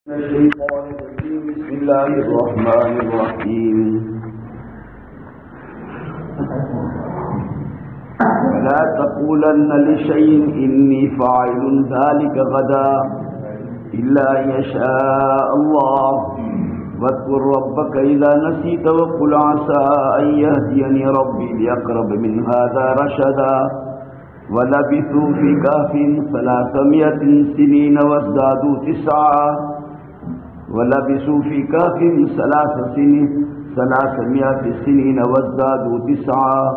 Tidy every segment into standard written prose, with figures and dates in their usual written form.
الشيطان الرجيم. بسم الله الرحمن الرحيم. ولا تقولن لشيء إني فاعل ذلك غدا إلا أن يشاء الله واذكر ربك إذا نسيت وقل عسى أن يهديني ربي لأقرب من هذا رشدا ولبثوا في كهفهم 300 سنين وازدادوا 9 ولبثوا في كهفهم 300 سنين وازدادوا 9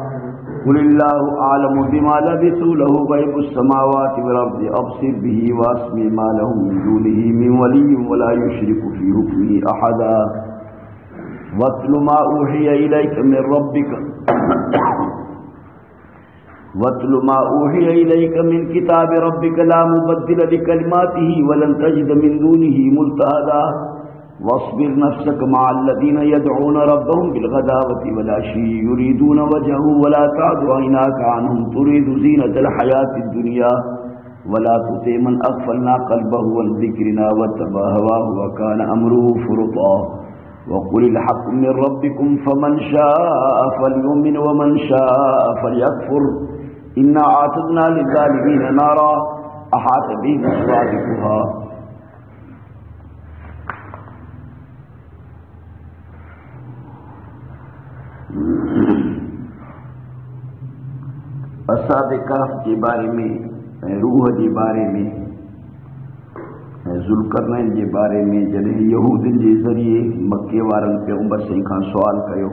قل الله أعلم بما لبثوا له غيب السماوات والأرض أبصر به وأسمع ما لهم من دونه من ولي ولا يشرك في حكمه أحدا واتل ما أوحي إليك من ربك واتل ما أوحي إليك من كتاب ربك لا مبدل لكلماته ولن تجد من دونه ملتحدا واصبر نفسك مع الذين يدعون ربهم بالغداوة والعشي يريدون وجهه ولا تعد عيناك عنهم تريد زينة الحياة الدنيا ولا تطع من أغفلنا قلبه عن ذكرنا واتبع هواه وكان أمره فرطا وقل الحق من ربكم فمن شاء فليؤمن ومن شاء فليكفر إنا أعتدنا للظالمين نارا أحاط بهم سرادقها. اصحاب کہف کے بارے میں، روح کے بارے میں، ذوالقرنین کے بارے میں جڏهं یہودن کے ذریعے مکے وارن پیغمبر سے کھان سوال کयो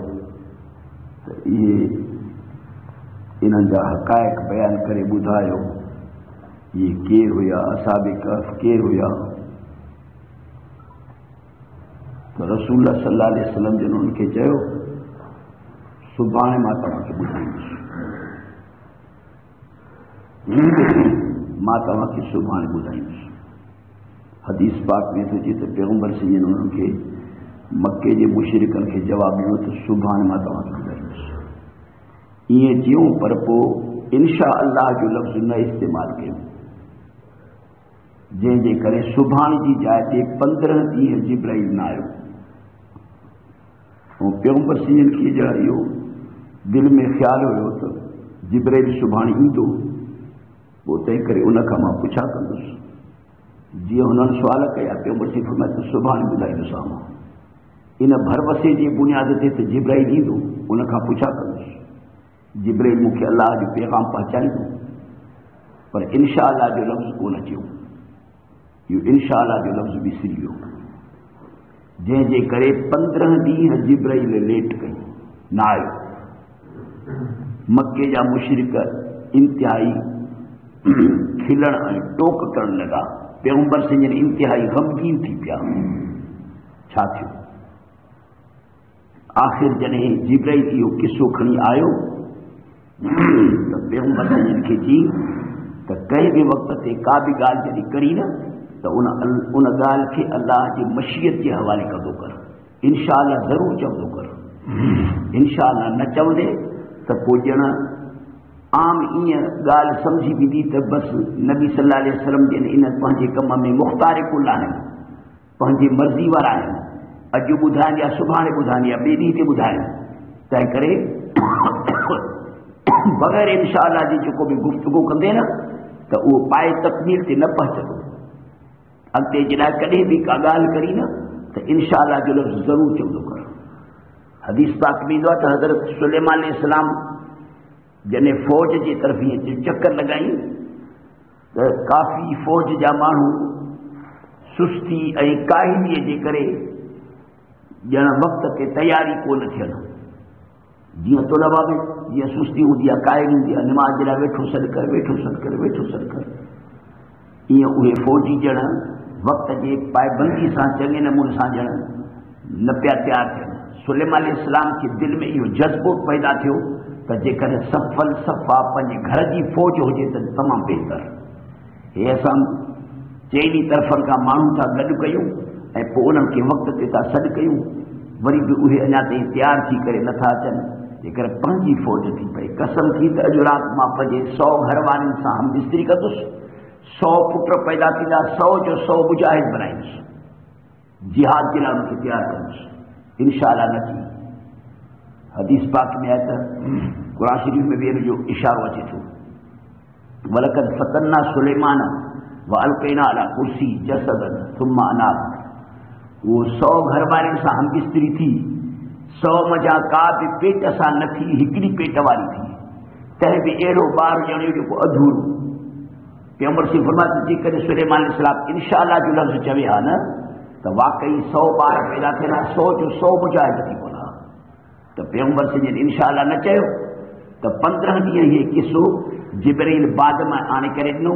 تو یہ انہن جا حقائق بیان کرے ॿڌايو یہ کیر ہویا، اصحاب کہف کیر ہویا. تو رسول اللہ صلی اللہ علیہ وسلم جن ان کے چيو سبحانے ماں تمہیں ٻڌائيندس، ماں تمہیں سبحانے ٻڌائيندس. حدیث پاک میں تو جیتے پیغمبر سے جن ان کے مکے کے مشرکن کے جواب ॾिनो تو سبحانے ماں تمہیں ॿڌائيندس. یہ جیوں پر پو انشاء اللہ جو لفظ نہ استعمال کیوں، جن جے کرے سبحان جی جائے تے 15 ڏينهن جبرائيل نہ آيو. اور پیغمبر سے جن کی جائیو دل میں خیال ہوئے تو جبرائیل سبحان ایندو، وہ تय کرے ان کا ماں پوچھا کندس. جی انہوں نے سوال کیا پیغمبر سے فرمایا تو سبحان ॿڌائيندس. ان بھروسے جی بنیاد تے تو جبرائیل ایندو، ان کا پوچھا کندس. جبرائیل مکھے اللہ جو پیغام پہنچائیندو، پر انشاءاللہ جو لفظ کو نہ چیو، یہ انشاءاللہ جو لفظ بسری ویو. جن جے کرے 15 ॾينهن جبرائیل لیٹ کئی نہ آيو. مکے جا مشرک انتہائی کھلن ۽ ٹوک کرن لگا. پیغمبر سے جن انتہائی غمگین تھی پیا. چھا تھیو؟ آخر جڏهं جبرائیل اهو قصو کھنی آيو تو پیغمبر سے جن کے جی تو کہیں بھی وقت تے کا بھی گال جڑی کری نا تو ان گال کے اللہ کی مشیت کے حوالے کردو کر. انشاءاللہ ضرور چودو کر. انشاءاللہ نہ چودے تو پوइ ڄण عام این گال سمجھی بھی دی تو بس نبی صلی اللہ علیہ وسلم جن ان پنجے کم میں مختار کل آهن، پنجی مرضی وارا آهن. اج ٻڌائن یا سبحانے ٻڌائن یا ॿئي ڏينهن تي ٻڌائن. تنहिं करे بغیر انشاءاللہ جی جو بھی گفتگو کندے نا تو وہ پائے تکمیل تے نہ پہنچو. اگتے جڑا کدے بھی کا گال کری نا تو انشاءاللہ جو لفظ ضرور چودو کر. حدیث پاک میں دو تو حضرت سلیمان علیہ السلام جن فوج کی طرف یہ چکر لگائی تو کافی فوج جا مانو سستی ای کاہلی جے کرے ڄण وقت تے تیاری کو نہ تھیل. جی طلبا میں یہ سستی ہوندی ہے، کاہلی ہوندی ہے، نماز جڑا ویٹھو سڑ کر ویٹھو سڑ کر ویٹھو سڑ کر یہ اوے فوجی ڄण وقت جے پابندی سان چنگے نمونے سان ڄण نہ پیا تیار تھے. سلیمان علیہ السلام کے دل میں یہ جذبو پیدا تھو تو جے کرے سفل صفا پنجے گھر کی فوج ہوجے تو تمام بہتر. یہ اساں چینی طرفن کا مانو تھا گڈ کیوں ऐं पोइ उन्हनि खे वक़्त ते था सॾु कयूं، वरी बि उहे अञा ताईं तयारु थी करे नथा अचनि. जेकर पंहिंजी फौज थी पई कसम थी त अॼु राति मां पंहिंजे 100 घर वारनि सां हम बिस्तरी कंदुसि. 100 पुट पैदा थींदा 100 जो 100 मुजाहिद बनाईंदुसि. جہاد کے لیے ان کے تیار کروں انشاءاللہ نہ کی. حدیث پاک میں آتا قرآن شریف میں بھی جو اشارہ اچے تھو وَلَقَدْ فَتَنَّا سُلَيْمَانَ وَأَلْقَيْنَا عَلَى كُرْسِيِّهِ جَسَدًا ثُمَّ أَنَابَ. وہ 100 گھر والے سا ہم بستری تھی 100 مجا کا بھی پیٹ سا نہ تھی ہکڑی پیٹ والی تھی تہ بھی اہڑو بار ॼणो जेको अधूरो. पैगंबर से फरमाते जी करे सुलेमान अलैहिस्सलाम इंशाअल्लाह जो लफ़्ज़ चवे हा न त वाकई 100 ॿार पैदा थियणा 100 जो 100 मुजाहिद थी पवंदा. त पैगंबर से जॾहिं इंशाअल्लाह न चयो त 15 ॾींहं इहे किसो जिब्रील बाद में आणे करे ॾिनो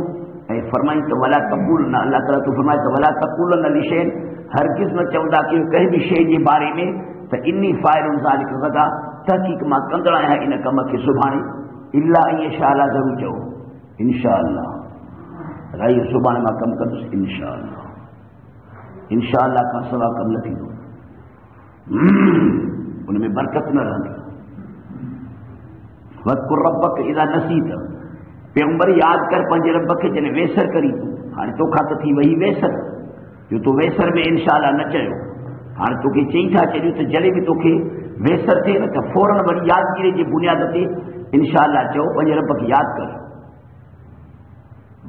ऐं फरमाई त वला तक़ूल न अल्लाह ताला तो फरमाए त वला तक़ूल न लिशैन हरगिज़ न चवंदा कि कंहिं बि शइ जे बारे में त इन्नी फ़ाइलुन ज़ालिक गदा तहक़ीक़ मां कंदड़ आहियां इन कम खे सुभाणे इल्ला इंशाअल्लाह ज़रूर चओ इंशाअल्लाह राई सुभाणे मां कमु कंदुसि इंशाअल्लाह. इंशाअल्लाह खां सवा कमु न थींदो उनमें बरकत न रहंदी. वज़कुर रब्बक इज़ा नसीत पैगंबर यादि कर पंहिंजे रब खे जॾहिं वेसर करी तूं हाणे तोखां त थी वई वेसर जो तूं वेसर में इंशाअल्लाह न चयो हाणे तोखे चई था चॾियूं त जॾहिं बि तोखे वेसर थिए न त फौरन वरी यादगिरी जी बुनियाद ते इंशाअल्लाह चओ पंहिंजे रब खे यादि कर.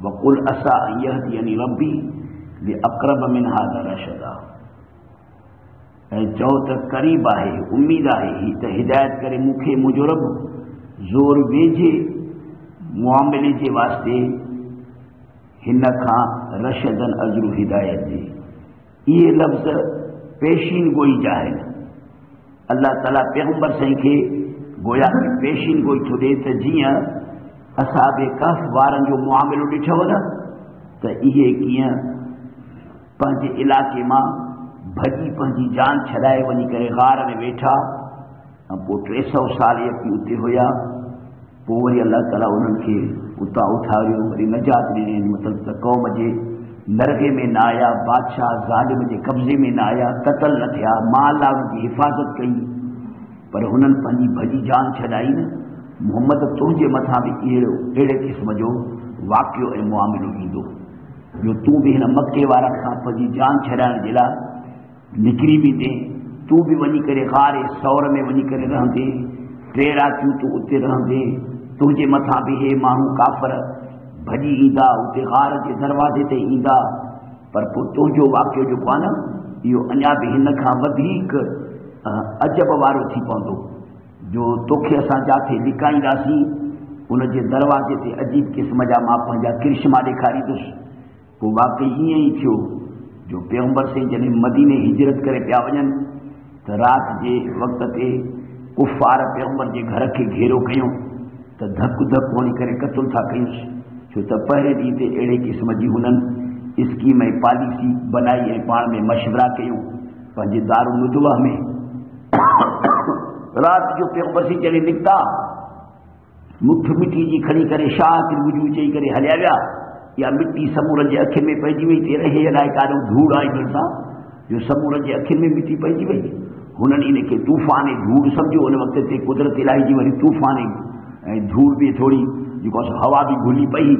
वक़ुल असा अन यहदियनी रब्बी लिअक़रब मिन हाज़ा रशदा. ऐं चओ त क़रीब आहे उम्मीद आहे ही त हिदायत करे मूंखे मुंहिंजो रब ज़ोर वेझे मुआमिले जे वास्ते हिन खां रशदन अजरू हिदायत जे. इहे लफ़्ज़ पेशीन गोई जा आहिनि. अल्लाह ताला पैगंबर साईं खे गोया पेशीन गोई थो ॾिए त जीअं असाबे कहफ़ वारनि जो मुआमिलो ॾिठव न त इहे कीअं पंहिंजे इलाइक़े मां भॼी पंहिंजी जान छॾाए वञी करे गार में वेठा ऐं पोइ 300 साल यकी उते हुया पोइ वरी अल्लाह ताला उन्हनि खे उतां उथारियो वरी नजात ॾिनी मतिलबु त क़ौम जे नरगे में न आया बादशाह ज़ालिम जे कब्ज़े में न आया क़तल न थिया माल जी हिफ़ाज़त कई पर हुननि पंहिंजी भॼी जान छॾाई न. मोहम्मद तुंहिंजे मथां बि अहिड़े क़िस्म जो वाक़ियो ऐं मुआमिलो ईंदो जो तूं बि हिन मके वारनि खां पंहिंजी जान छॾाइण जे लाइ निकिरी वेंदे तूं बि वञी करे गारे सौर में वञी करे रहंदे 3 रातियूं तूं उते रहंदे तुंहिंजे मथां बि हे माण्हू काफ़र भॼी ईंदा उते गार जे दरवाज़े ते ईंदा पर पोइ तुंहिंजो वाक़ियो जेको आहे न इहो अञा बि हिन खां वधीक अजब वारो थी पवंदो जो तोखे असां जिथे लिकाईंदासीं उन जे दरवाज़े ते अजीब क़िस्म जा मां पंहिंजा किरिश्मा ॾेखारींदुसि. पोइ वाक़ई ईअं ई थियो जो पैगंबर से जॾहिं मदीने हिजरत करे पिया वञनि त राति जे वक़्त ते कुफ़ार पैगंबर जे घर खे घेरो कयूं त धक धक वञी करे क़तल था कयूंसि छो त पहिरें ॾींहं ते अहिड़े क़िस्म जी हुननि स्कीम ऐं पॉलिसी बनाई ऐं पाण में मशवरा कयूं पंहिंजे दारुल नदवा में. राति जो पैगंबर से जॾहिं निकिता मुठ मिटी जी खणी करे शाह वुजू चई करे हलिया विया या मिटी समूरनि जे अखियुनि में पइजी वई ते रहे अलाए काॾो धूड़ आई भरिसां जो समूरनि जे अखियुनि में मिटी पइजी वई. हुननि इन खे तूफ़ान ऐं धूड़ सम्झो उन वक़्त ते कुदरत इलाही जी वरी तूफ़ान ऐं धूड़ बि थोरी जेको हवा बि घुली पई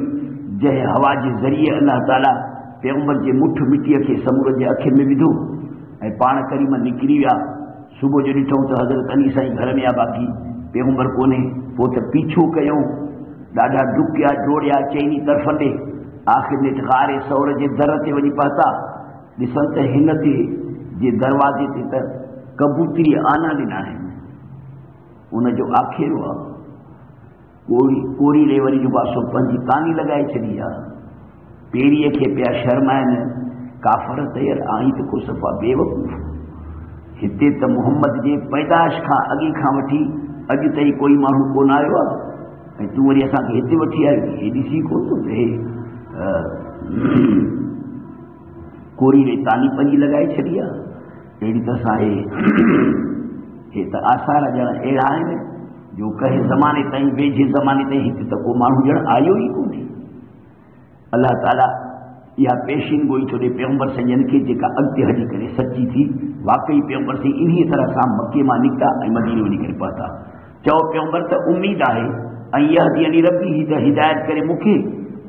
जंहिं हवा जे ज़रिए अल्लाह ताला पैगंबर जे मुठ मिटीअ खे समूरनि जे अखियुनि में विधो ऐं पाण करीम निकिरी विया. सुबुह जो ॾिठूं त हज़रत अली साईं घर में आहे बाक़ी पैगंबर कोन्हे. पोइ त पीछो कयूं ॾाढा ॾुकिया डोड़िया चइनी तरफ़ ॾे आख़िर में गारे सौर जे दर ते वञी पहुता ॾिसनि त हिन ते जे दरवाज़े ते त कबूतरी आना ॾिना आहिनि. उनजो आखेरो आहे कोरीड़े वरी जो पासो पंहिंजी तानी लॻाए छॾी आहे. पेरीअ खे पिया शर्माइनि काफ़र तयार आई त को सफ़ा बेवकूफ़. हिते त मोहम्मद जे पैदाश खां अॻे खां वठी अॼु ताईं कोई माण्हू कोन आयो आहे ऐं तूं वरी असांखे हिते वठी आयो हे ॾिसी कोन थो हे कोरीड़े तानी पंहिंजी लॻाए छॾी आहे. अहिड़ी तरह सां हे त आसार ॼण अहिड़ा आहिनि जो कंहिं ज़माने ताईं वेझे ज़माने ताईं हिते त को माण्हू ॼण आयो ई कोन्हे. अल्लाह ताला इहा पेशीन गोई थो ॾे पैगंबर संजन खे जेका अॻिते हली करे सची थी. वाकई पैगंबर से इन्हीअ तरह सां मके मां निकिता ऐं मदीने वञी करे पहुता. चओ पैगंबर त उम्मीद आहे ऐं यहदियनी रब्बी ही त हिदायत करे मूंखे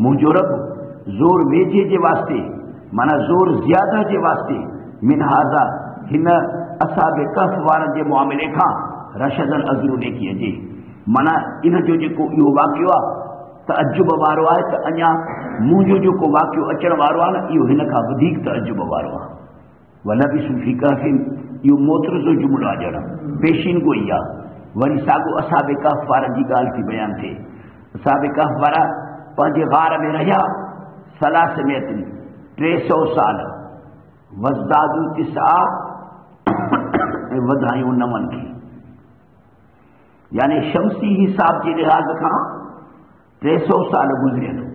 मुंहिंजो रब ज़ोर वेझे जे वास्ते माना ज़ोर ज़्यादा जे वास्ते من هذا हिन असाब कहफ वारनि जे मुआमिले खां रशदन अज़रू ॾेखी अचे। माना इन जो जेको इहो वाक़ियो आहे तअजुब वारो आहे त अञा मुंहिंजो जेको वाक़ियो अचण वारो आहे न इहो हिन खां वधीक तअजुब वारो आहे। वलबिसू फी कहफिन इहो मोतरज़ो जुमिलो आहे ॼण पेशीन गोई आहे। वरी साॻियो असाब कहफ वारनि जी ॻाल्हि थी बयानु थिए। असाब कहफ वारा पंहिंजे गार में रहिया सलासमियत 300 साल वज़दादू तिसआ ऐं वधायूं 9 खे, यानी शमसी हिसाब जे लिहाज़ खां 300 साल गुज़रियनि,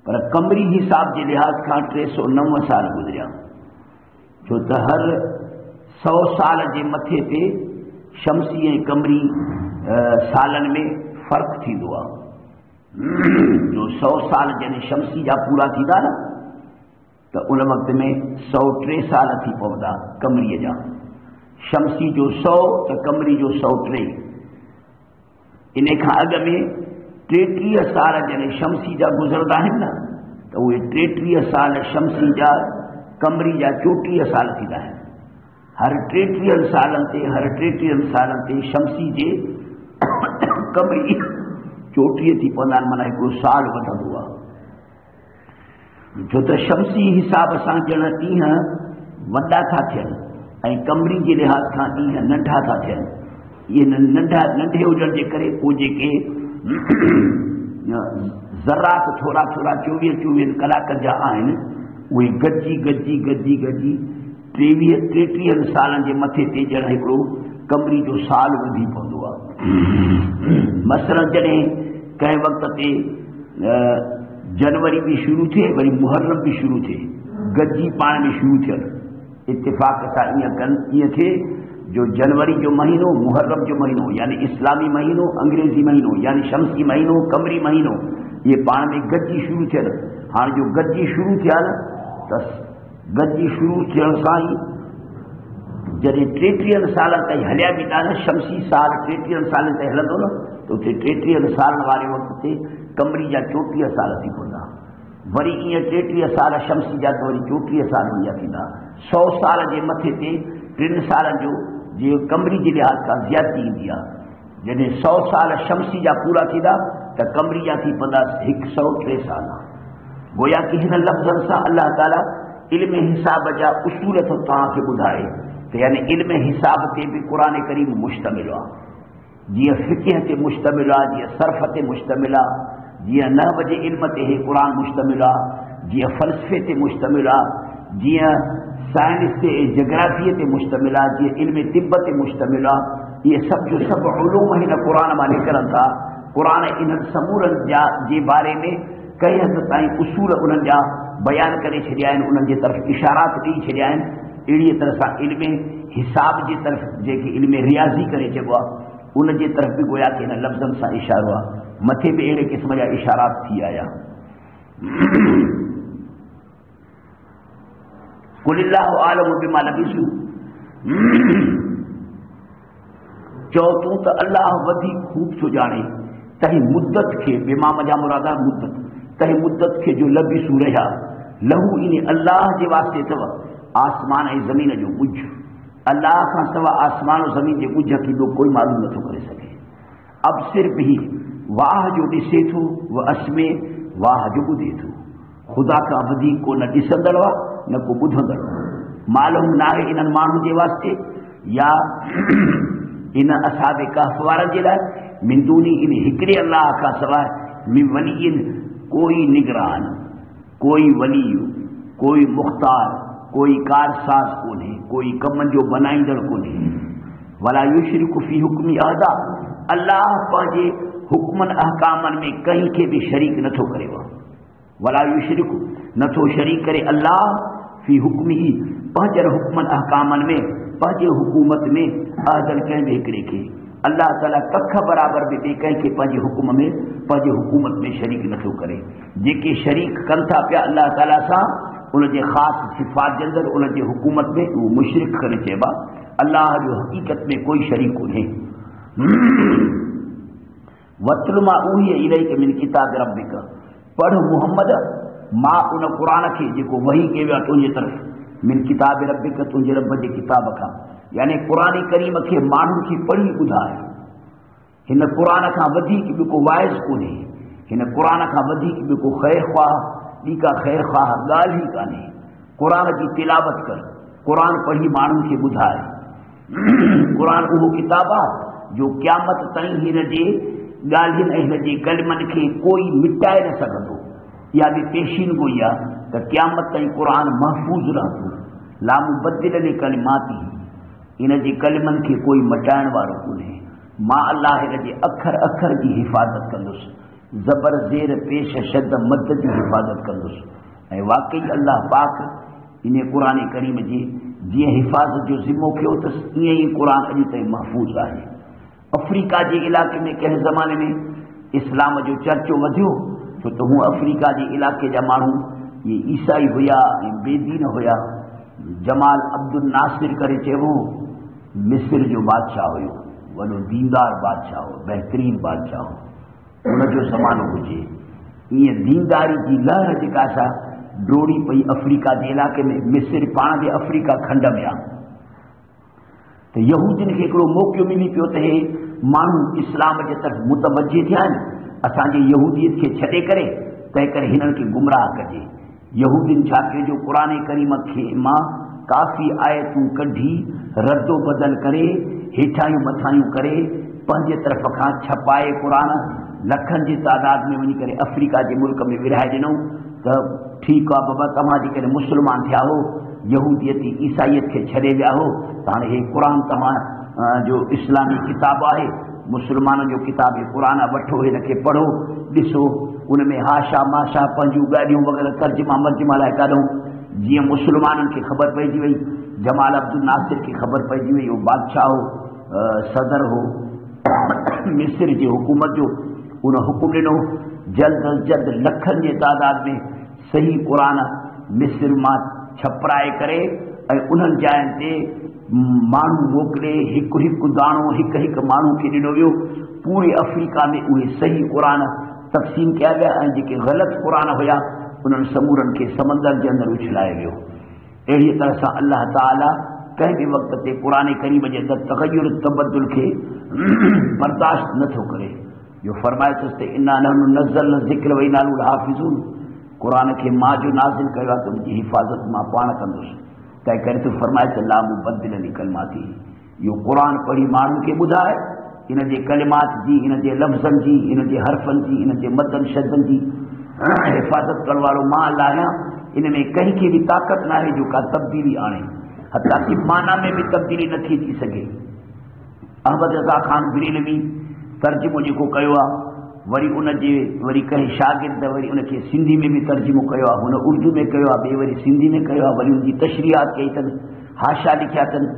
पर कमरी हिसाब जे लिहाज़ खां 309 साल गुज़रिया। छो त हर 100 साल जे मथे ते शमसी ऐं कमरी सालनि में फ़र्क़ु थींदो आहे। जो 100 साल जॾहिं शमसी जा पूरा थींदा न त उन वक़्त में 103 साल थी पवंदा कमरीअ जा। शमसी जो 100 त कमरी जो 103। इन खां अॻु में 33 साल जॾहिं शमसी जा गुज़रंदा आहिनि न त उहे 33 साल शमसी जा कमरी जा 34 साल थींदा आहिनि। हर 33 सालनि ते शमसी जे कमरी 34 थी पवंदा आहिनि, माना हिकिड़ो साल वधंदो आहे। छो त शमसी हिसाब सां ॼण ॾींहं वॾा था थियनि ऐं कमरी जे लिहाज़ खां ॾींहं नंढा था थियनि। इहे नंढे हुजण जे करे पोइ जेके ज़रात थोरा 24 कलाक जा आहिनि उहे गॾिजी 33 सालनि जे मथे ते ॼण हिकिड़ो कमरी जो साल वधी पवंदो आहे। मसलन जॾहिं कंहिं वक़्त ते जनवरी बि शुरू थिए वरी मुहर्रम बि शुरू थिए, गॾिजी पाण में शुरू थियनि, इत्तिफ़ाक़ सां ईअं थिए जो जनवरी जो महीनो मुहर्रम जो महीनो यानी इस्लामी महीनो, अंग्रेज़ी महीनो यानी शमसी महीनो, कमरी महीनो इहे पाण में गॾिजी शुरू थियनि। हाणे जो गॾिजी शुरू थिया न त गॾिजी शुरू थियण सां ई जॾहिं 33 सालनि ताईं हलिया बि था न, शमसी साल 33 सालनि ताईं हलंदो न त उते 33 सालनि वारे वक़्त ते कमरी जा 34 साल थी पवंदा। वरी ईअं 33 साल शमसी जा त वरी 34 साल इहा थींदा। 100 साल जे मथे ते 3 सालनि जो जीअं कमरी जे लिहाज़ खां ज़्यादती ईंदी आहे। जॾहिं 100 साल शमसी जा पूरा थींदा त कमरी जा थी पवंदा 103 साल। गोया कि हिन लफ़्ज़नि सां अल्लाह ताला इल्म हिसाब जा उसूल थो तव्हांखे ॿुधाए त यानी इल्म हिसाब ते बि क़ुरान करीम मुश्तमिल आहे। जीअं फ़िक़ह ते मुश्तमिल आहे, जीअं सर्फ़ ते मुश्तमिल आहे, जीअं नहव जे इल्म ते हे क़ुरान मुश्तमिल आहे, जीअं फ़लसफ़े ते मुश्तमिल आहे, जीअं साइंस ते ऐं जोग्राफ़ीअ ते मुश्तमिल आहे, जीअं इल्म तिब ते मुश्तमिल आहे। इहे सभु जो सभु उलूम हिन क़ुरान मां निकिरनि था। क़ुरान इन्हनि समूरनि जे बारे में कंहिं हद ताईं उसूल उन्हनि जा बयानु करे छॾिया आहिनि, उन्हनि जे तरफ़ इशारात ॾेई छॾिया आहिनि। अहिड़ीअ तरह सां इल्म हिसाब जे तरफ़ जेके इल्म रियाज़ी करे चइबो आहे उन जे तरफ़ बि गोया कि हिन लफ़्ज़नि सां इशारो आहे। मथे बि अहिड़े क़िस्म जा इशारात थी आया। कुलिल्लाहु आलमु बिमा लबिसू, चओ तूं त अल्लाह वधीक खूब थो ॼाणे तंहिं मुद्दत खे, बिमा मजा मुराद आहे मुद्दत, तंहिं मुद्दत खे जो लबिसू रहिया। लहू इन अल्लाह जे वास्ते अथव आसमान ऐं ज़मीन जो ॻुझ। अल्लाह खां सवाइ आसमान और ज़मीन जे ॻुझ खे ॿियो कोई मालूम नथो करे सघे। अब सिर्फ़ ही वाह जो ॾिसे थो, व असमे वाह जो ॿुधे थो। ख़ुदा खां वधीक को न ॾिसंदड़ आहे न को ॿुधंदड़। मालूम न आहे इन्हनि माण्हुनि जे वास्ते या इन असाब कहफ वारनि जे लाइ मिन दूनी इन हिकिड़े अल्लाह खां सवाइ मिन वलीइन कोई निगरान, कोई वली, कोई मुख़्तार, कोई कारसाज़ कोन्हे, कोई कमनि जो बनाईंदड़ कोन्हे। वला युशरिकु फी हुक्मी अहदा, अल्लाह पंहिंजे हुक्मनि अहकामनि में कंहिं खे बि शरीक नथो करे। वला युशरिकु नथो शरीक करे अल्लाह फी हुक्मी पंहिंजनि हुक्मनि अहकामनि में, पंहिंजे हुकूमत में अहदन कंहिं बि हिकिड़े खे अल्लाह ताला कख बराबरि बि ॿिए कंहिंखे पंहिंजे हुकुम में, पंहिंजे हुकूमत में शरीक नथो करे। जेके शरीक कनि था पिया अल्लाह ताला सां उन जे ख़ासि सिफ़ात जे अंदरि, उन जे हुकूमत में, उहो मुशरिक करे चइबा। अल्लाह जो हक़ीक़त में कोई शरीक कोन्हे। वत्लु मां उही इलैक मिन किताब रब्बिक, पढ़ मुहम्मद मां उन क़ुरान खे जेको वही कयो आहे तुंहिंजे तरफ़ من کتاب ربک تنجے رب جے کتاب کا، یعنی قرآن کریم کے مانو کی پڑھی ॿुधाए. ہن قرآن کا ودیک بھی کو وائز کونے، ہن قرآن کا ودیک بھی کو خیر خواہ ॿी का خیر خواہ ॻाल्हि ई कान्हे. قرآن کی تلاوت کر، قرآن پڑھی مانو کے ॿुधाए. قرآن وہ کتاب ہے جو قیامت تائیں ہن جے ॻाल्हियुनि ऐं हिन जे कलमनि खे कोई मिटाए न सघंदो. इहा बि पेशीन गोई आहे त क़यामत ताईं क़ुर महफ़ूज़ रहंदो. ला मुबद्दिल लि कलिमाती, इन जे कलमनि खे कोई मटाइण वारो कोन्हे. मां अलाह हिन जे अखर अखर जी हिफ़ाज़त कंदुसि, ज़बर ज़ेर पेश शद मद जी हिफ़ाज़त कंदुसि. ऐं वाक़ई अलाह पाक इन क़ुर करीम जे जीअं हिफ़ाज़त जो ज़िम्मो कयो अथसि, ईअं ई क़ुर अॼु ताईं महफ़ूज़ आहे. अफ्रीका जे इलाइक़े में कंहिं ज़माने में इस्लाम जो चर्चो वधियो, छो त हूअ अफ्रीका जे इलाइक़े जा माण्हू इहे ईसाई हुया ऐं बेदीन हुया. जमाल अब्दुल नासिर करे चइबो मिस्र जो बादशाह हुयो, वॾो दीनदार बादशाह हो, बहितरीन बादशाह हो. उनजो ज़मानो हुजे. ईअं दीनदारी जी लहर जेका सा डोड़ी पई अफ्रीका जे इलाइक़े में. मिस्र पाण जे अफ्रीका खंड में आहे. त यहूदियुनि खे हिकिड़ो मौक़ो मिली पियो त हे माण्हू इस्लाम जे तरफ़ मुतवजे थिया आहिनि, असांजे यहूदियत खे छॾे करे तंहिं करे हिननि खे गुमराह कजे. यहूदियुनि छा कयो जो क़ुर करीम खे मां काफ़ी आयतूं कढी रद्दो बदल करे हेठायूं मथायूं करे पंहिंजे तरफ़ खां छपाए क़ुर लखनि जी तादाद में वञी करे अफ्रीका जे मुल्क में विरहाए ॾिनऊं. त ठीकु आहे बाबा, तव्हां जेकॾहिं मुस्लमान थिया हो, यहूदियत ईसाईयत खे छॾे विया हो, त हाणे हे क़ुर तव्हां जो इस्लामी किताब आहे, मुस्लमाननि जो किताब क़ुर वठो, हिन खे पढ़ो, ॾिसो. उन में हाशा माशा पंहिंजूं ॻाल्हियूं वग़ैरह तर्जुमा मर्जुमा लाइ कढूं. जीअं मुस्लमाननि खे ख़बर पइजी वई, जमाल अब्दुल नासिर खे ख़बर पइजी वई, उहो बादशाह हो, सदर हो मिस्र जी हुकूमत जो. उन हुकुम ॾिनो जल्द अज जल्द लखनि जे तादाद में सही क़ुर मिस्र मां छपराए करे ऐं उन्हनि जायुनि ते माण्हू मोकिले, हिकु हिकु दाणो हिकु हिकु माण्हू खे ॾिनो वियो. पूरे अफ्रीका में उहे सही क़ुर तक़सीम कया विया ऐं जेके ग़लति क़ुर हुया उन्हनि समूरनि खे समंदर जे अंदरि उछलाए वियो. अहिड़ीअ तरह सां अलाह ताला कंहिं बि वक़्त ते क़ुर करीम जे अंदरि तग़य्युर तबदुल खे बर्दाश्त नथो करे. जो फरमाए थो त इन्ना नहनु नज़्ज़लना ज़िक्र व इन्ना लहू हाफ़िज़ून, क़ुर खे मां जो नाज़िल कयो आहे त उनजी हिफ़ाज़त मां पाण कंदुसि. तंहिं करे तो फरमाए त ला मुबद्दिल लि कलिमाती, इहो क़ुर पढ़ी माण्हुनि खे ॿुधाए, इन जे कलिमात जी, इन जे लफ़्ज़नि जी, इन जे हर्फ़नि जी, इन जे मदनि शदनि जी हिफ़ाज़त करण वारो मां अलाह आहियां. इन में कंहिंखे बि ताक़त न आहे जो का तब्दीली आणे, हता कि माना में बि तब्दीली नथी थी सघे. अहमद रज़ा ख़ान बरेलवी तर्जुमो जेको कयो आहे, वरी उनजे वरी कंहिं शागिर्द वरी उनखे सिंधी में बि तर्जुमो कयो आहे, हुन उर्दू में कयो आहे, ॿिए वरी सिंधी में कयो आहे, वरी उनजी तशरीहात कई अथनि, हाशा लिखिया अथनि.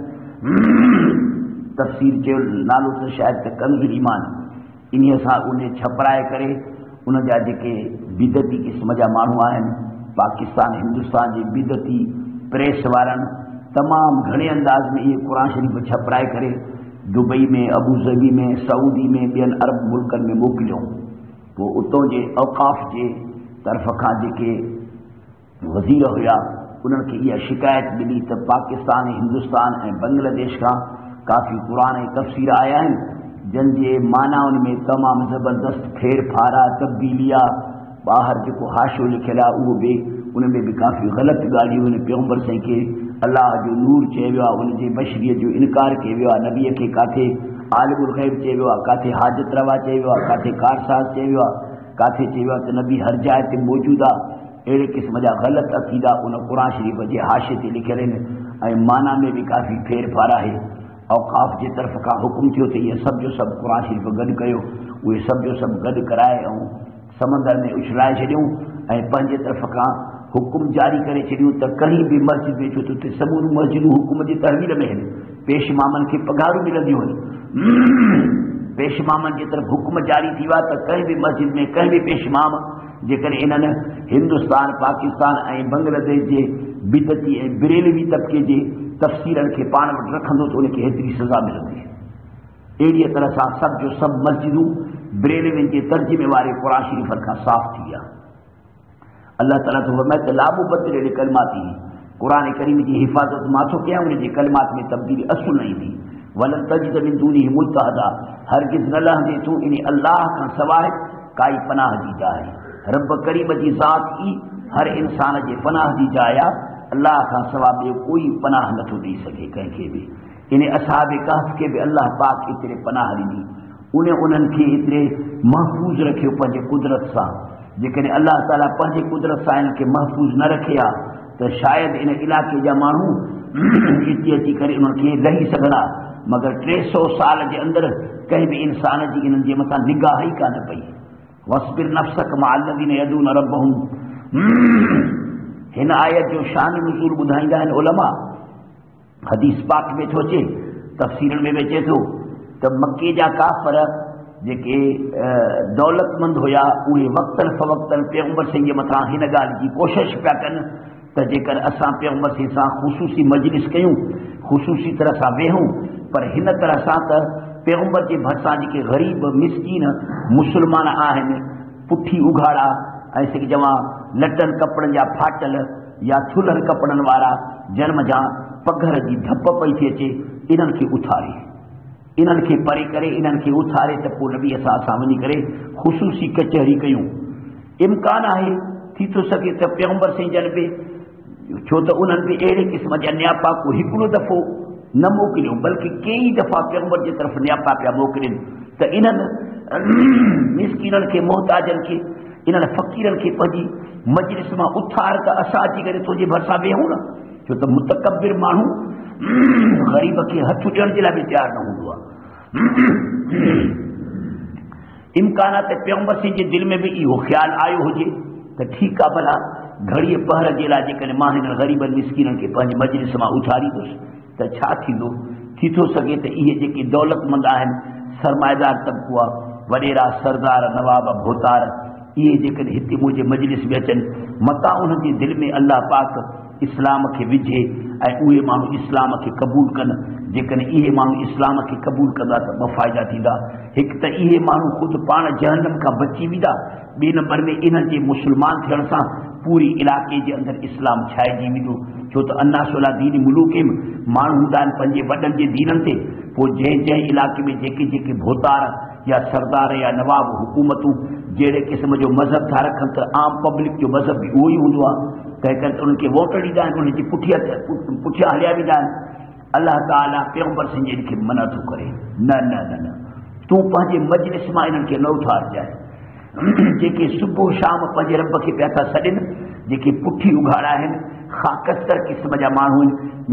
तफ़सीर जो नालो त शायदि त कंज़ुल ईमान. इन्हीअ सां उन छपराए करे उन जा जेके बिदती क़िस्म जा माण्हू आहिनि, पाकिस्तान हिंदुस्तान जे बिदती प्रेस वारनि तमामु घणे अंदाज़ में इहे क़ुर शरीफ़ छपराए करे दुबई में, अबूज़बी में, सऊदी में, ॿियनि अरब मुल्कनि में मोकिलियो. पोइ उतां जे औक़ाफ़ जे तरफ़ खां जेके वज़ीर हुया उन्हनि खे इहा शिकायत मिली त पाकिस्तान, हिंदुस्तान ऐं बांग्लादेश खां काफ़ी क़ुर ऐं तफ़सीर आया आहिनि, जंहिंजे मानाउनि में तमामु ज़बरदस्त फेर फारा तब्दीली आहे. ॿाहिरि जेको हाशो लिखियलु आहे उहो बि उन में बि काफ़ी ग़लति ॻाल्हियूं आहिनि. पैगम्बर साईं खे अलाह जो नूर चयो वियो आहे, उनजे बशरीअत जो इनकार कयो वियो आहे. नबीअ खे काथे आलिमुल ग़ैब चयो वियो आहे, काथे हाजत रवा चयो वियो आहे, काथे कारसाज़ चयो वियो आहे, काथे चयो वियो आहे त नबी हर जाइ ते मौजूदु आहे. अहिड़े क़िस्म जा ग़लति अक़ीदा उन क़ुर शरीफ़ जे हाशे ते लिखियल आहिनि ऐं माना में बि काफ़ी फेर फार आहे. औक़ाफ़ जे तरफ़ खां हुकुम थियो त इहे सभु जो सभु क़ुर शरीफ़ गॾु कयो. उहे सभु जो सभु गॾु कराए ऐं समंदर में उछलाए छॾियूं ऐं पंहिंजे तरफ़ खां हुकुम जारी करे छॾियूं त कहीं बि मस्जिद में, छो त उते समूरियूं मस्जिदूं हुकुम जी तहवील में आहिनि, पेशमामनि खे पघारूं मिलंदियूं आहिनि. पेशमामनि जे तरफ़ हुकुम जारी थी वियो आहे त कंहिं बि मस्जिद में कंहिं बि पेशमाम जेकॾहिं इन्हनि हिंदुस्तान, पाकिस्तान ऐं बांग्लादेश जे बिदती ऐं बरेलवी तबिके जे तफ़सीरनि खे पाण वटि रखंदो त उनखे हेतिरी सज़ा मिलंदी. अहिड़ीअ तरह सां सभु जो सभु मस्जिदूं बरेलवियुनि जे तर्जुमे वारे क़ुर शरीफ़ खां साफ़ थी विया. अल्लाह ताला तो फरमाए त ला मुबद्दिल लि कलिमाती, قرآن کریم کی حفاظت ماتھو کیا ان کے کلمات میں تبدیلی اصل نہیں تھی. ولن تجد من دونه ملتحدا ہرگز نہ لہدے تو انہیں اللہ کا سوائے کائی پناہ دی جائے. رب کریم کی ذات کی ہر انسان کے پناہ دی جایا اللہ کا سوائے کوئی پناہ نہ تو دے سکے کہیں کے بھی. انہیں اصحاب کہف کے بھی اللہ پاک اتنے پناہ ڈنی انہن کے اتنے محفوظ رکھے پنجے قدرت سے. جن اللہ تعالیٰ پنجے قدرت سے ان کے محفوظ نہ رکھیا تو شاید ان علاقے جا مانو اتی اچی کرے انہوں کے رہی سکنا. مگر 300 سال کے اندر کہیں بھی انسان جی انہوں کے مطلب نگاہ ہی کان پئی. وَاصْبِرْ نَفْسَكَ مَعَ الَّذِينَ يَدْعُونَ رَبَّهُمْ ہن آیت جو شان نزول ٻڌائيندا آهن علماء حدیث پاک میں تو اچے تفسیر میں بچے تو تب مکے جا کافر جے دولت مند ہویا اے وقتاً فوقتاً پیغمبر سے یہ مطلب ہن گال کی کوشش پیا کن تو جے اساں پیغمبر سے خصوصی مجلس کیوں خصوصی طرح سے ویہوں پر ہن طرح سے پیغمبر کے بھرساں جے غریب مسکین مسلمان آہن پٹھی اگھاڑا ایسے کہ جمع لٹن کپڑن جا پھاٹل یا تھلن کپڑن وارا جنم جا پگھر جی دھپ پئی تھی اچے انہن کے اتھارے انہن کے پرے کرے انہن کے اتھارے تو پو نبی اساں ونی کرے خصوصی کچہری کیوں. امکان ہے تھی تو سکے تو پیغمبر سے جن پہ چھو تو انہن پہ اہڑے قسم جا نیاپا کو ہکڑو دفعو نہ موکلیوں بلکہ کئی دفعہ پیغمبر کی طرف نیاپا پیا موکلن تو انہن مسکینن کے محتاجن کے انہن فقیرن کے پنجی مجلس میں اتھار کا اساجی کرے تو جی بھرسا بے ہوں نا چھو تو متکبر مانو غریب کے ہتھ ڈیڑھ جلا بھی تیار نہ ہوا. امکانات پیغمبر سے جی دل میں بھی یہ خیال آئے ہو جی تو ٹھیک ہے بھلا گھڑی پہر جلا جے کرے ماں غریب مسکینن کے پنج مجلس میں اتھاری تو چھا تھیندو تھی تو سکے تو یہ جے دولت مند آہن سرمایدار طبقہ وڈیرا سردار نواب بھوتار یہ جے ہتے مجھے مجلس میں اچن متا انہوں کے دل میں اللہ پاک اسلام کے وجھے اے مانو اسلام کے قبول کن جیکن یہ مانو اسلام کے قبول کندا تو بفائدہ تھیندا. ایک تو یہ مانو خود پان جہنم کا بچی ویدا بے نمبر میں انہن کے مسلمان تھن سے پوری علاقے کے اندر اسلام چھائجی ویدو چھو تو الناس علی دین ملوک مانو دان پنجے وڈن کے دینن تے وہ جے علاقے میں جے بھوتار یا سردار یا نواب حکومتوں جہے قسم جو مذہب تھا رکھن تو عام پبلک جو مذہب بھی وہی ہوں تہ کر ان کے ووٹ ڈیدا ان کی پٹھیا ہلیا ویدا. اللہ تعالیٰ پیغمبر سے ان کے منع تو کرے نہ نہ نہ نہ تو پنجے مجلس میں ان کے نہ اتھار جائے جے صبح شام پنجے رب کے پیا تھا سڈن جے پٹھی اگھاڑا ہیں خاکستر قسم جا مانو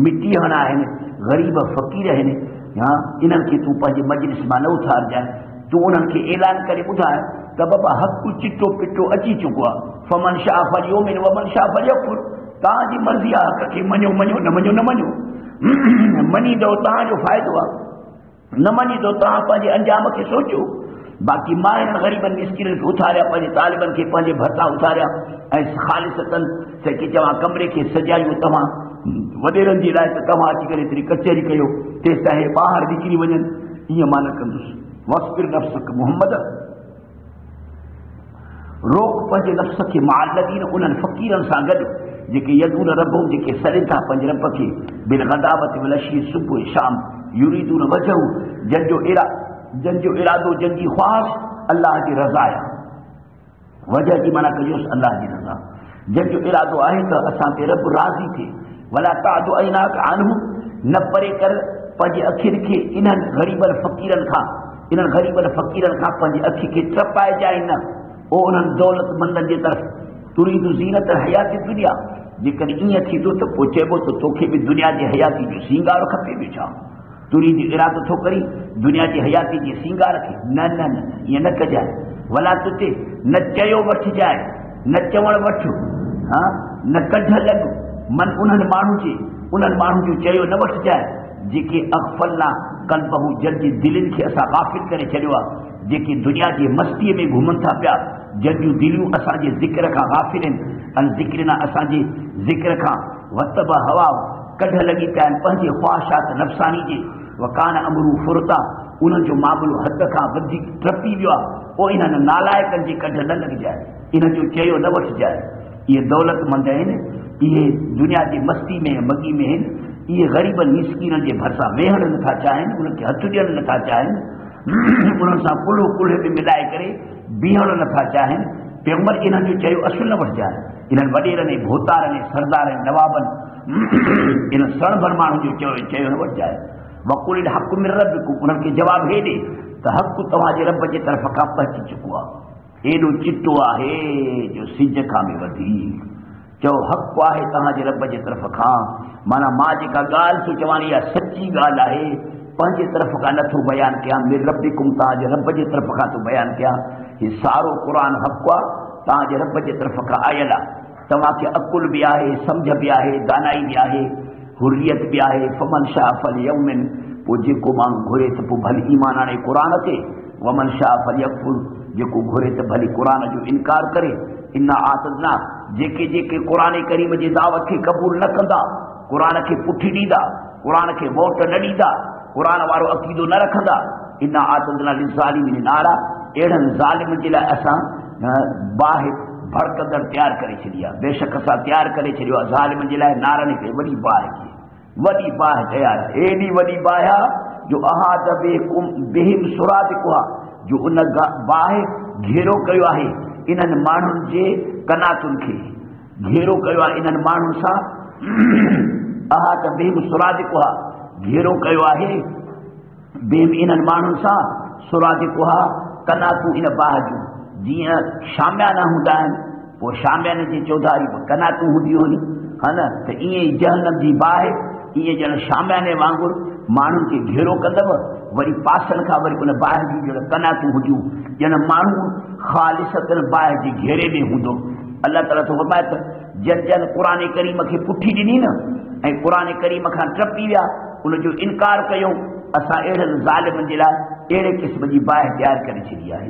مٹی ہنا ہیں غریب فقیر ہیں ہاں انہن کے تو پنجے مجلس میں نہ اتھار جائے تو انہن کے اعلان کرے ٻدھائے تو بابا حق چٹو پٹو اچی چکو ہے. فمن شاء فلیؤمن ومن شاء فلیکفر تاں جی مرضی ہے کہ منو منو نہ منو نہ منو منی دو تاں جو فائدو ہے نہ منی دو تاں پنجے انجام کے سوچو. باقی ماں غریبن مسکینن کے اتھاریا پنجے طالبن کے پنجے بھرتا اتھاریا اے خالصتاً سے کہ جواں کمرے کے سجایو تماں وڈیرن جی لائے تو تماں اچی کرے تیری کچہری کیو تیس تاہے باہر نکری ونجن یہ مانا کندس. وَاصْبِرْ نَفْسَكَ محمد روک پنجے نفس کے مع الذین انہن فقیرن سان گڈ جے یدعون ربهم جے سرن تھا پنج رب کے بالغداوۃ والعشی صبح شام یریدون وجهه جن جو ارادو جن کی خواہش اللہ کی رضا ہے. وجہ کی معنی کجوس اللہ کی رضا جن جو ارادو آئے تو اساں تے رب راضی تھے. ولا تعد عیناک عنہ نہ پرے کر پنج اکھر کے انہن غریب الفقیرن کھا انہن غریب الفقیرن کھا پنج اکھی کے ٹپائے جائیں نہ او انہن دولت مندن جے طرف تريد زینت الحیات الدنیا جے این تھی تو پوچھے بو تو توکھے بھی دنیا جی حیاتی جو سینگار کھپے بھی چھا تريد ارادہ تو کری دنیا جی حیاتی جی سینگار رکھے نہ نہ نہ یہ نہ کجائے. ولا تتے نہ چیو وٹھ جائے نہ چوڑ وٹھ ہاں نہ کڈھ لگ من انہن مانو جو چیو نہ وٹھ جائے جے اغفلنا قلبہ جن جی دلن کے اسا غافل کرے چھڑوا جے دنیا جی مستی میں گھومن تھا پیا جن جو دلیوں اسا جے ذکر کا غافلن ان ذکرنا اسا جے ذکر کا وتبع ہوا کڈھ لگی پیا پنجے خواہشات نفسانی جے وکان امرو فرتا انہن جو معاملو حد کا ودی ٹرپی ویا او انہن نالائکن جی کڈھ نہ لگ جائے انہن جو چیو نہ وٹ جائے. یہ دولت مند ہیں इहे दुनिया जी मस्ती में मगी में आहिनि, इहे ग़रीबनि मिस्कीननि जे भरिसां वेहण नथा चाहिनि, उनखे हथु ॾियणु नथा चाहिनि, उन्हनि सां कुल्हो कुल्हे में मिलाए करे बीहण नथा चाहिनि। पैगंबर इन्हनि जो चयो असुल न वठिजांइ, इन्हनि वॾेरनि भोतारनि सरदारनि नवाबनि इन सणभर माण्हुनि जो चयो न वठिजांइ। वक़ुल हक़ मिन रब्बिकुम, उन्हनि खे जवाबु हे ॾे त हक़ तव्हांजे रब जे तरफ़ खां पहुची चुको आहे, एॾो चिटो आहे जो सिज खां बि वधीक। चओ हक़ आहे तव्हांजे रब जे तरफ़ खां, माना मां जेका ॻाल्हि थो चवां इहा सची ॻाल्हि आहे, पंहिंजे तरफ़ खां नथो बयानु कयां, मिन रब्बिकुम तव्हांजे रब जे तरफ़ खां थो बयानु कयां। हीउ सारो क़ुर हक़ आहे, तव्हांजे रब जे तरफ़ खां आयल आहे। तव्हांखे अकुल बि आहे, सम्झ बि आहे, दानाई बि आहे, हुर्रियत बि आहे। फमन शाह फलयुमिन, पोइ जेको माण्हू घुरे त पोइ भली ईमान आणे क़ुर ते, वमन शाह फलयकफुर, जेको घुरे त भली क़ुर जो इनकार करे। इन्ना आतदना, जेके जेके क़ुर करीम जे दावत खे क़बूल न कंदा, क़ुर खे पुठी ॾींदा, क़ुर खे वोट न ॾींदा, क़ुर वारो अक़ीदो न रखंदा, इन्ना आतदना लिज़ालिमीन नारा, अहिड़नि ज़ालिम जे लाइ असां बाहि भड़कंदड़ तयारु करे छॾी आहे। बेशक असां तयारु करे छॾियो आहे ज़ालिम जे लाइ नारनि खे वॾी बाहि खे, वॾी बाहि तयारु आहे, एॾी वॾी बाहि आहे जो अहाद बेहिम सुरादिको आहे, जो उन बाहि घेरो कयो आहे इन्हनि माण्हुनि जे कनातुनि खे, घेरो कयो आहे इन्हनि माण्हुनि सां। अहाद बेहिम सुरादिको आहे, घेरो कयो आहे बेहिम इन्हनि माण्हुनि सां, सुरादिको आहे कनातूं इन बाहि जूं। जीअं शामियाना हूंदा आहिनि, पोइ शामियाने जे चौधारी कनातूं हूंदियूं आहिनि, हा न, त ईअं ई जहन्नम जी बाहि ईअं ॼण शामियाने वांगुरु माण्हुनि खे घेरो कंदव, वरी पासनि खां वरी उन बाहि जूं ॼण कनातूं हुजूं, ॼण माण्हू ख़ालिसतन बाहि जे घेरे में हूंदो। अलाह ताला थो फरमाए त जन जन क़ुर करीम खे पुठी ॾिनी न ऐं क़ुर करीम खां टपी विया, उनजो इनकार कयो, असां अहिड़नि ज़ालिमनि जे लाइ अहिड़े क़िस्म जी बाहि तयारु करे छॾी आहे,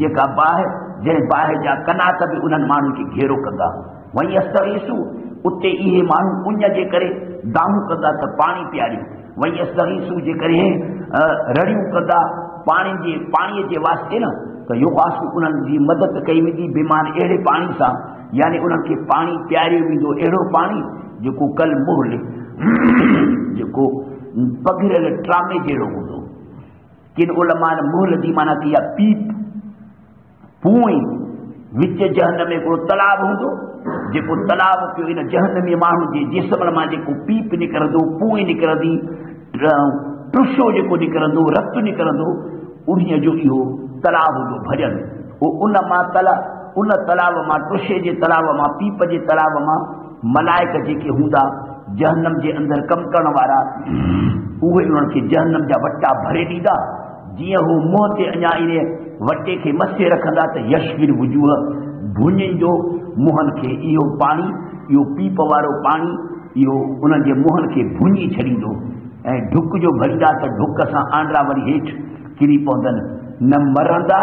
जेका बाहि जंहिं बाहि जा कनात बि उन्हनि माण्हुनि खे घेरो कंदा। वई अस्तगीसू, उते इहे माण्हू पुञ जे करे दाहूं कंदा त पाणी पीआरियूं, वई अस्तगीसू जे करे रड़ियूं कंदा पाणीअ जे वास्ते न, त युगासू उन्हनि जी मदद कई वेंदी बेमान अहिड़े पाणी सां, यानी उन्हनि खे पाणी पीआरियो वेंदो, अहिड़ो पाणी जेको कल मुहल, जेको पघिरियल ट्रामे जहिड़ो हूंदो। किन उलमा मुहल जी माना थी आहे पीप, पूई विच जहन में हिकिड़ो तलाब हूंदो, जेको तलाब पियो इन जहनमी माण्हू जे जिस्म मां जेको पीप निकिरंदो, पूई निकिरंदी, टुशो जेको निकिरंदो, रत निकिरंदो, उन्हीअ जो इहो तलाब हूंदो भॼन। उन तलाब मां, टुशे जे तलाब मां, पीप जे तलाब मां मलाइक जेके हूंदा जहन्नम जे अंदरि कमु करण वारा, उहे उन्हनि खे जहन्नम जा वटा भरे ॾींदा। जीअं हू मुंहं ते अञा इन वटे खे मथे रखंदा त यशविर वुजूह, भुञनि जो मुंहनि खे इहो पाणी, इहो पीप वारो पाणी, इहो उन्हनि जे मुंहनि खे भुञी छॾींदो। ऐं ढुक जो भरींदा त ढुक सां आंड्रा वरी हेठि किरी पवंदनि, न मरंदा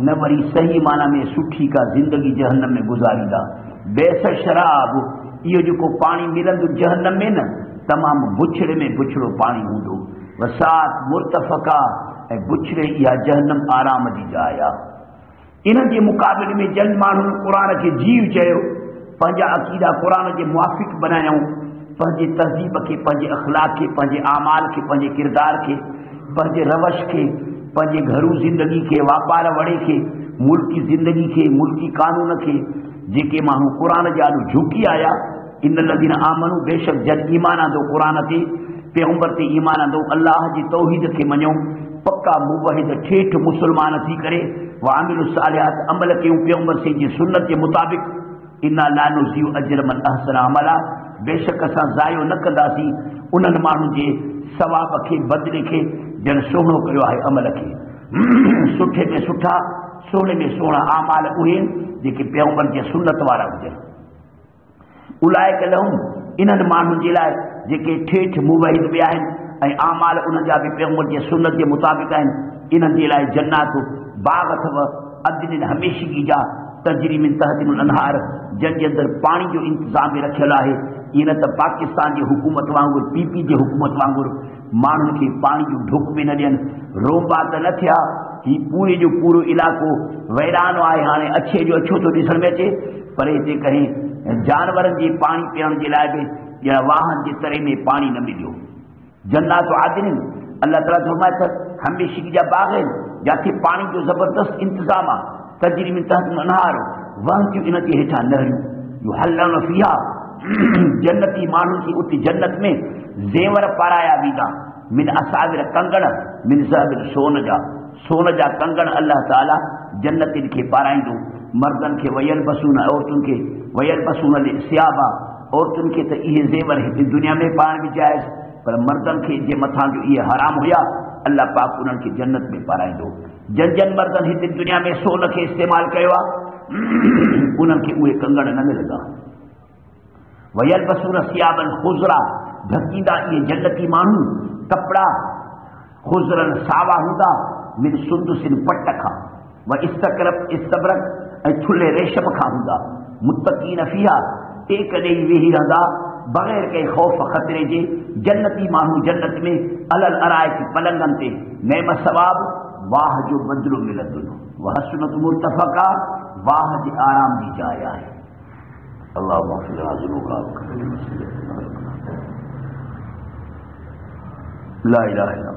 न वरी सही माना में सुठी का ज़िंदगी जहन्नम में गुज़ारींदा। बेस शराब, इहो जेको पाणी मिलंदो जहन्नम में न, तमामु बुछड़े में बुछड़ो पाणी हूंदो। वसात मुर्तफ़का, ऐं बुछड़े इहा जहन्नम आराम जी जाइ आहे। इन जे मुक़ाबले में जन माण्हुनि क़ुर खे जीव चयो, पंहिंजा अक़ीदा क़ुर जे मुआफ़िक़ बनायूं, पंहिंजे तहज़ीब खे, पंहिंजे अख़लाक खे, पंहिंजे आमाल खे, पंहिंजे किरदार खे, पंहिंजे रवश खे, पंहिंजे घरू ज़िंदगी खे, वापार वड़े खे, मुल्की ज़िंदगी खे, मुल्की कानून खे, जेके माण्हू क़ुर जा ॾाढो झुकी आया, इन लदीन आमनू, बेशक जन ईमान आंदो क़ुर ते, पैगंबर ते ईमान आंदो, अल्लाह जी तौहीद खे मञो, पक्का मुवहिद ठेठ मुसलमान थी करे, वामिलु सालिहात अमल कयूं पैगंबर से जी सुन्नत जे मुताबिक़, इन्ना ला नुज़ीउ अजर मन अहसन अमला, बेशक असां ज़ायो न कंदासीं उन्हनि माण्हुनि जे सवाब खे, बदिले खे, जन सुहिणो कयो आहे अमल खे। सुठे में सुठा, सोणे में सोणा आमाल उहे जेके पैगंबर जे सुन्नत वारा हुजनि। उलाइक लहुम, इन्हनि माण्हुनि जे लाइ जेके ठेठ मुवहिद बि आहिनि ऐं आमाल उन्हनि जा बि पैगंबर जे सुन्नत जे मुताबिक़ आहिनि, इन्हनि जे लाइ जन्नात बाग अथव, अदनिन हमेशगी जा, तजरी मिन तहतिल अनहार, जन जे अंदरि पाणी जो इंतज़ाम बि रखियल आहे। ईअं त पाकिस्तान जी हुकूमत वांगुरु, पीपी जी हुकूमत वांगुरु माण्हुनि खे पाणी जो ढुक बि न ॾियनि, रोंबा त न थिया, ही पूरे जो पूरो इलाइक़ो वैरान आहे। हाणे अछे जो अछो थो ॾिसण में अचे, पर हिते कहीं جانورن جی پانی پیئن جے لائے بھی جڑا واہن جے ترے میں پانی نہ ملیو جنات عدن اللہ تعالیٰ فرمائے تھا ہمیشگی جا باغ جاتے پانی جو زبردست انتظام ہے تجری من تحت الانہار وہاں ان کے ہیٹھا نہروں یحلون فیہا جنتی مانو کی اتی جنت میں زیور پارایا ویدا من اساور کنگڑ من ذهب سون جا کنگڑ اللہ تعالیٰ جنت ان کے پارائیں دو مردن کے ویلبسون عورتن کے ویلبسون الثيابا عورتن کے تو یہ زیور ہے دنیا میں پان بھی جائز پر مردن کے جے متھاں جو یہ حرام ہویا اللہ پاک انہن کے جنت میں پارائیں دو جن مردن ہی دنیا میں سون کے استعمال کیا انہن کے اوے کنگڑ نہ ملے گا ویلبسون ثيابا خضرا ڈھکیندہ یہ جنتی مانو کپڑا خضرن ساوا ہوندا من سندس پٹکا و استبرق تھلے ریشم کھا ہوندا متقین فیہا ایک ڈئی وہی رہندا بغیر کے خوف خطرے جے جنتی مانو جنت میں علل ارائک پلنگن تے نعم ثواب واہ جو بدلو ملت وحسنت مرتفقہ واہ جی آرام دی جایا ہے اللہ مغفر لنا ذنوبنا لا الہ الا